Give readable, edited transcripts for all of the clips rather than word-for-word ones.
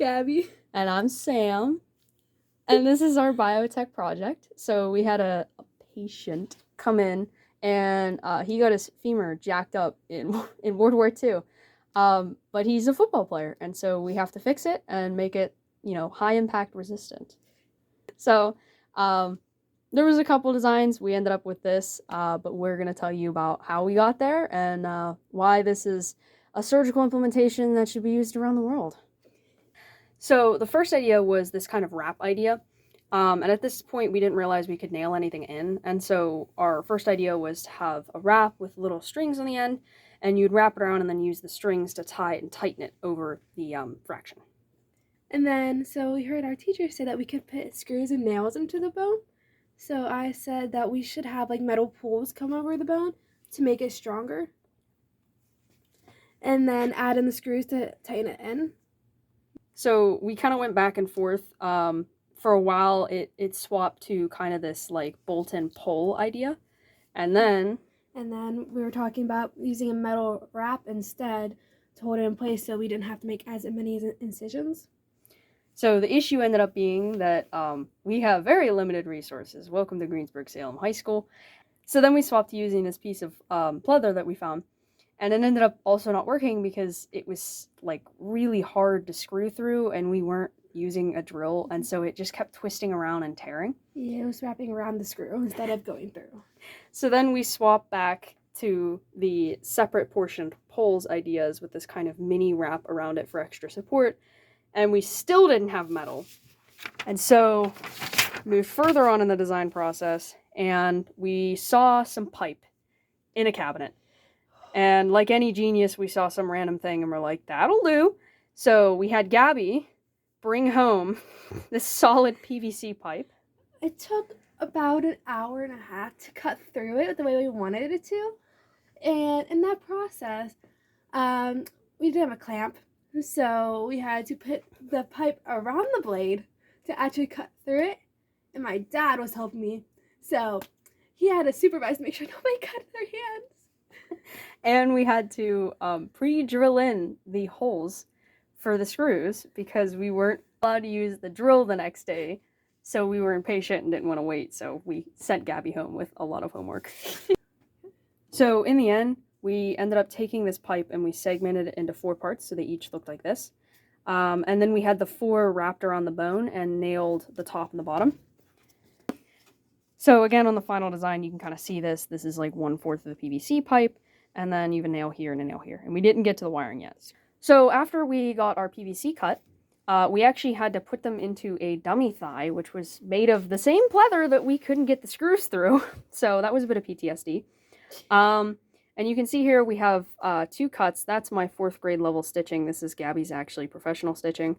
Gabby. And I'm Sam. And this is our biotech project. So we had a patient come in, and he got his femur jacked up in World War II. But he's a football player, and so we have to fix it and make it, high impact resistant. So there was a couple designs. We ended up with this, but we're going to tell you about how we got there and why this is a surgical implementation that should be used around the world. So the first idea was this kind of wrap idea. And at this point, we didn't realize we could nail anything in. And so our first idea was to have a wrap with little strings on the end, and you'd wrap it around and then use the strings to tie it and tighten it over the fraction. And then, so we heard our teacher say that we could put screws and nails into the bone. So I said that we should have like metal pulls come over the bone to make it stronger. And then add in the screws to tighten it in. So we kind of went back and forth. For a while, it swapped to kind of this like bolt and pull idea. And then we were talking about using a metal wrap instead to hold it in place so we didn't have to make as many incisions. So the issue ended up being that we have very limited resources. Welcome to Greensburg-Salem High School. So then we swapped to using this piece of pleather that we found. And it ended up also not working because it was like really hard to screw through and we weren't using a drill. And so it just kept twisting around and tearing. Yeah, it was wrapping around the screw instead of going through. So then we swapped back to the separate portioned poles ideas with this kind of mini wrap around it for extra support. And we still didn't have metal. And so moved further on in the design process and we saw some pipe in a cabinet. And like any genius, we saw some random thing and we're like, that'll do. So we had Gabby bring home this solid PVC pipe. It took about an hour and a half to cut through it the way we wanted it to. And in that process, we didn't have a clamp. So we had to put the pipe around the blade to actually cut through it. And my dad was helping me. So he had to supervise to make sure nobody cut their hands. And we had to pre-drill in the holes for the screws because we weren't allowed to use the drill the next day. So we were impatient and didn't want to wait. So we sent Gabby home with a lot of homework. So in the end, we ended up taking this pipe and we segmented it into 4 parts so they each looked like this. And then we had the 4 wrapped around the bone and nailed the top and the bottom. So again, on the final design, you can kind of see this. This is like 1/4 of the PVC pipe, and then you have a nail here and a nail here. And we didn't get to the wiring yet. So after we got our PVC cut, we actually had to put them into a dummy thigh, which was made of the same pleather that we couldn't get the screws through. So that was a bit of PTSD. And you can see here we have 2 cuts. That's my 4th grade level stitching. This is Gabby's actually professional stitching.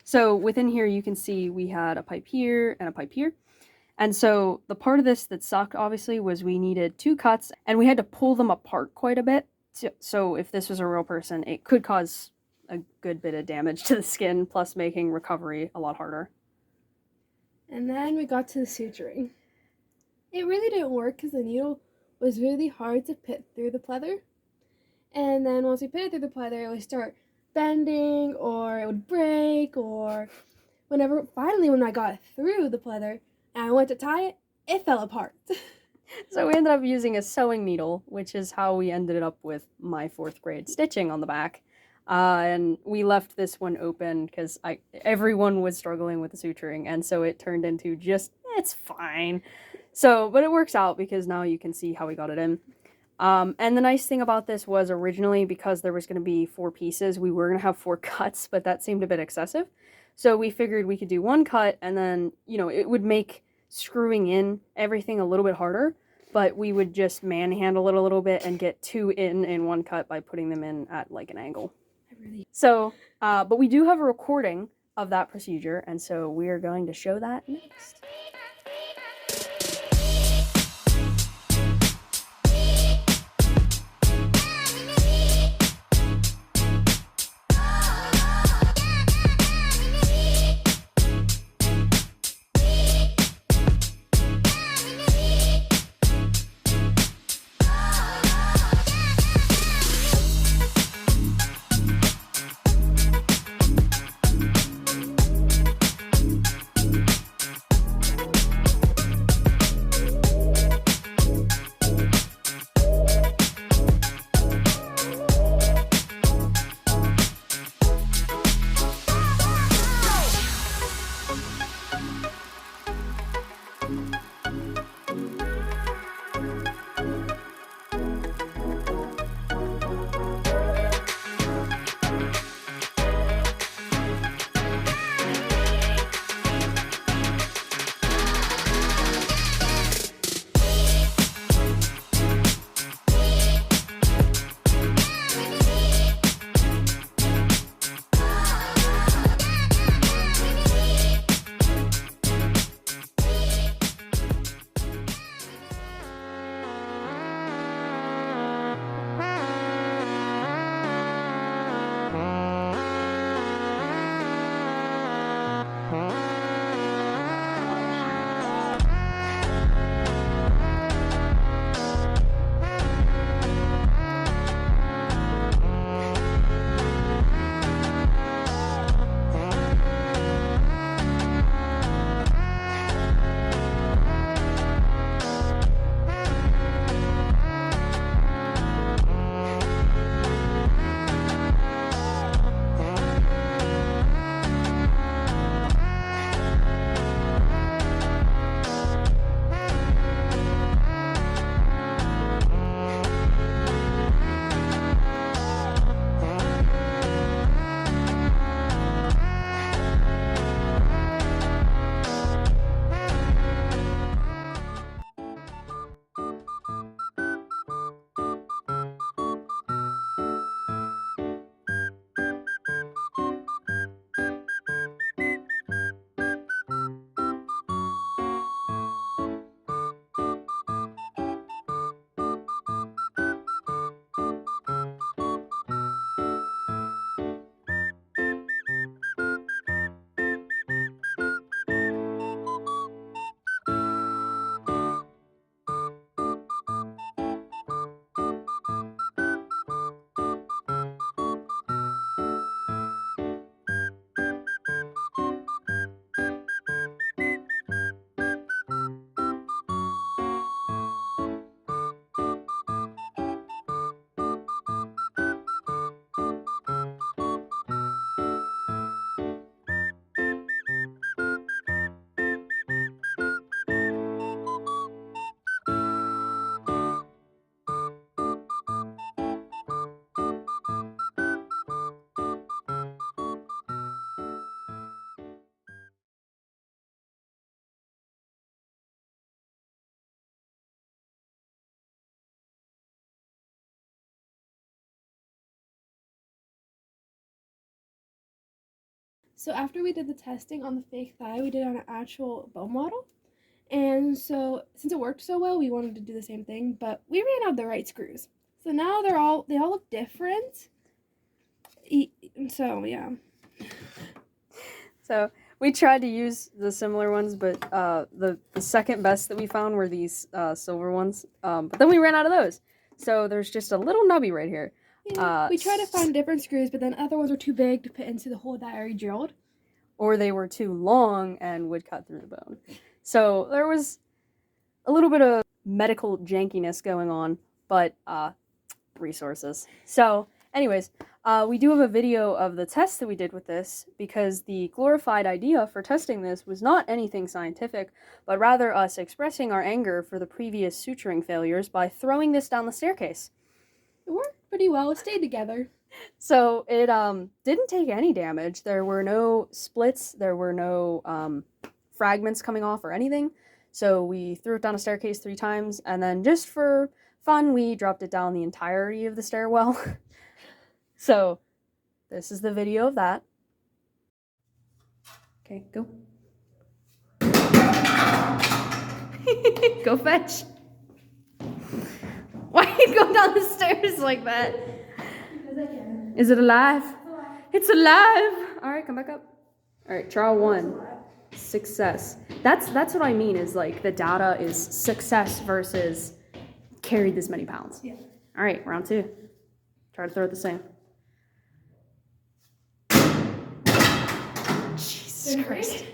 So within here you can see we had a pipe here and a pipe here. And so the part of this that sucked, obviously, was we needed 2 cuts, and we had to pull them apart quite a bit. So if this was a real person, it could cause a good bit of damage to the skin, plus making recovery a lot harder. And then we got to the suturing. It really didn't work because the needle was really hard to put through the pleather. And then once we put it through the pleather, it would start bending, or it would break, or when I got through the pleather, and I went to tie it, it fell apart. So we ended up using a sewing needle, which is how we ended up with my 4th grade stitching on the back. And we left this one open because everyone was struggling with the suturing, and so it turned into just, it's fine. So, but it works out because now you can see how we got it in. And the nice thing about this was originally, because there was going to be 4 pieces, we were going to have 4 cuts, but that seemed a bit excessive. So we figured we could do 1 cut, and then, it would make screwing in everything a little bit harder, but we would just manhandle it a little bit and get 2 in 1 cut by putting them in at like an angle. So, but we do have a recording of that procedure, and so we are going to show that next. So after we did the testing on the fake thigh, we did it on an actual bone model. And so since it worked so well, we wanted to do the same thing, but we ran out of the right screws. So now they all look different. So yeah. So we tried to use the similar ones, but the second best that we found were these silver ones. But then we ran out of those. So there's just a little nubby right here. Yeah, we tried to find different screws, but then other ones were too big to put into the hole that I already drilled. Or they were too long and would cut through the bone. So there was a little bit of medical jankiness going on, but resources. So anyways, we do have a video of the test that we did with this, because the glorified idea for testing this was not anything scientific, but rather us expressing our anger for the previous suturing failures by throwing this down the staircase. It worked pretty well. It stayed together. So it didn't take any damage. There were no splits. There were no fragments coming off or anything. So we threw it down a staircase 3 times, and then just for fun, we dropped it down the entirety of the stairwell. So this is the video of that. Okay, go. Go fetch. Why you go down the stairs like that? Because I can. Is it alive? It's alive. All right, come back up. All right, trial 1. Success. That's what I mean, is like the data is success versus carried this many pounds. Yeah. All right, round 2. Try to throw it the same. Jesus Christ.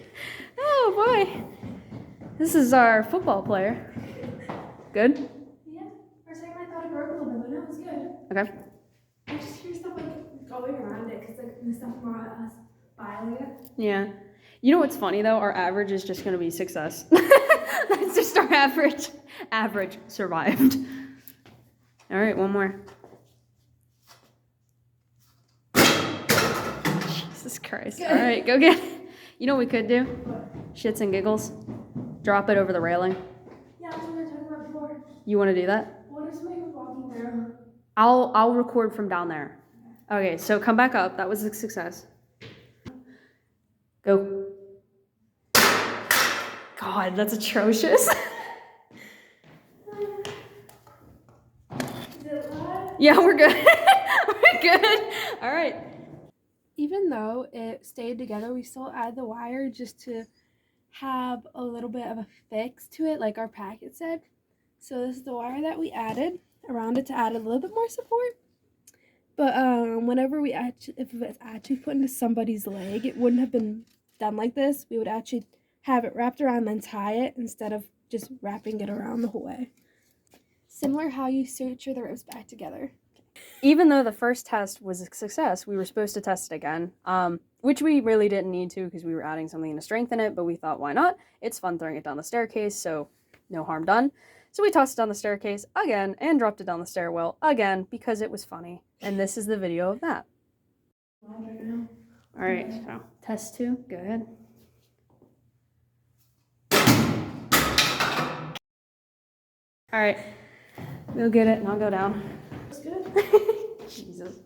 Oh boy. This is our football player. Good? Yeah. For a second I thought it broke a little bit, but no, it's good. Okay. I just hear stuff like going around it because like the stuff from us filing it. Yeah. You know what's funny though? Our average is just going to be success. That's just our average. Average survived. All right, one more. Jesus Christ. All right, go get it. You know what we could do? What? Shits and giggles. Drop it over the railing. Yeah, that's what we were talking about before. You want to do that? What if somebody was walking through? I'll record from down there. Okay, so come back up. That was a success. Go. God, that's atrocious. Is it live? Yeah, we're good. We're good. All right. Even though it stayed together, we still add the wire just to have a little bit of a fix to it, like our packet said. So this is the wire that we added around it to add a little bit more support. But whenever we if it's actually put into somebody's leg, it wouldn't have been done like this. We would actually have it wrapped around and then tie it instead of just wrapping it around the whole way. Similar how you suture the ribs back together. Even though the first test was a success, we were supposed to test it again, which we really didn't need to because we were adding something to strengthen it, but we thought, why not? It's fun throwing it down the staircase, so no harm done. So we tossed it down the staircase again and dropped it down the stairwell again because it was funny. And this is the video of that. All right, so test 2, go ahead. All right, we'll get it and I'll go down. That's good. Jesus.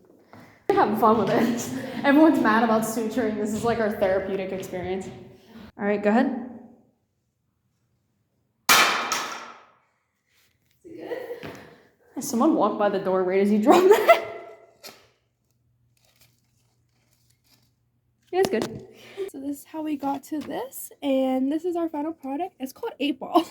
We're having fun with this. Everyone's mad about suturing. This is like our therapeutic experience. All right, go ahead. Is it good? Someone walked by the door right as you dropped that. Yeah, it's good. So this is how we got to this, and this is our final product. It's called 8-ball.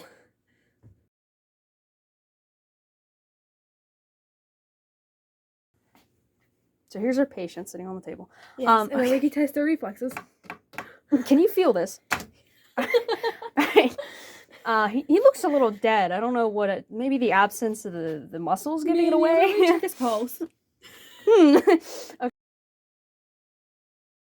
So here's our patient sitting on the table. Yes, and then we can test their reflexes. Can you feel this? Right. He looks a little dead. I don't know what maybe the absence of the muscles giving it away. Let me check his pulse. Okay.